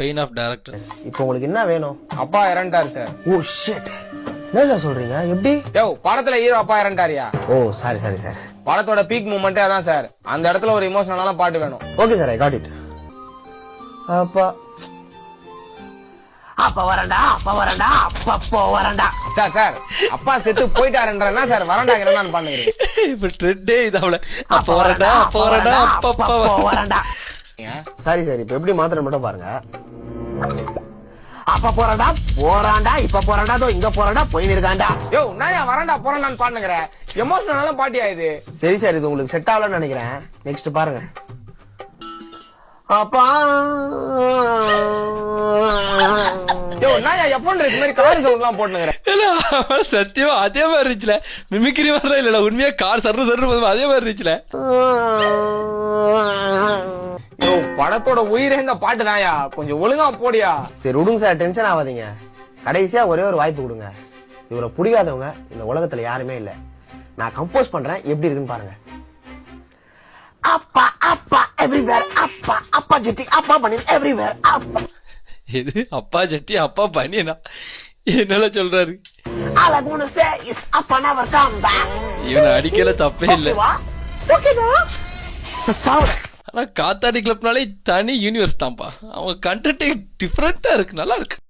Pain of director. இப்போ உங்களுக்கு என்ன வேணும்? அப்பா இறந்துட்டாரு சார். ஓ ஷிட், என்ன சார் சொல்றீங்க? எப்படி? யோ, படத்துல ஹீரோ அப்பா இறந்துட்டாரியா? ஓ சாரி சாரி சார். படத்தோட பீக் மூமெண்டே அதான் சார். அந்த இடத்துல ஒரு இமோஷனலான பாட்டு வேணும். Okay sir, I got it. அப்பா அப்பா வரண்டா, அப்பா வரண்டா, அப்பா வரண்டா. சார் சார், அப்பா செத்து போயிட்டாருன்றா சார் வரண்டாங்க நான் பண்ணுறேன். இப்ப ட்ரெண்டே இதாவல. அப்ப வரடா, அப்ப வரடா, அப்பா வரண்டா. சாரி சார், இப்போ எப்படி மாத்திரம் மட்டும் பாருங்க. அப்ப போறாண்டா போறாண்டா, இப்ப போறாண்டா, தோ இங்க போறாண்டா, போய் இருக்காண்டா. யோ, நான் வரண்டா போறேன்னு பாட்டுங்கிறேன். எமோஷனலான பாட்டியா இது? சரி சார், இது உங்களுக்கு செட் ஆகலன்னு நினைக்கிறேன். நெக்ஸ்ட் பாருங்க. அப்பா யோ, நான் எஃபோன் இது மாதிரி கார் சவுண்ட் எல்லாம் போட்டுங்கிறேன். சத்தியமா அதே மாதிரி இருந்துச்சுல. மிமிக்ரி மாதிரிலாம் இல்லடா, உண்மையா கார் சர்ரு சர்ரு அதே மாதிரி இருந்துச்சுல. யோ, படத்தோட உயிரே இந்த பாட்டு தான்யா. கொஞ்சம் ஒழுங்கா போடியா. சரி விடுங்க சார், டென்ஷன் ஆகாதீங்க. கடைசியா ஒரே ஒரு வாய்ப்பு கொடுங்க. இவரை பிடிக்காதவங்க இந்த உலகத்துல யாருமே இல்ல. நான் கம்போஸ் பண்றேன், எப்படி இருக்குன்னு பாருங்க. அப்பா அப்பா எவ்ரிவேர், அப்பா அப்பா ஜெட்டி, அப்பா பனியன் எவ்ரிவேர், அப்பா. இது அப்பா ஜட்டி அப்பா பனியனா? என்னால சொல்றாரு. All I wanna say is அப்பா never come back. இவனை அடிக்கல தப்பே இல்ல. ஓகேவா? சாவுடா. ஆனா காத்தாடி கிளப்னாலே தனி யூனிவர்ஸ் தான்ப்பா. அவங்க கண்டென்ட் டிஃபரெண்டா இருக்கு, நல்லா இருக்கு.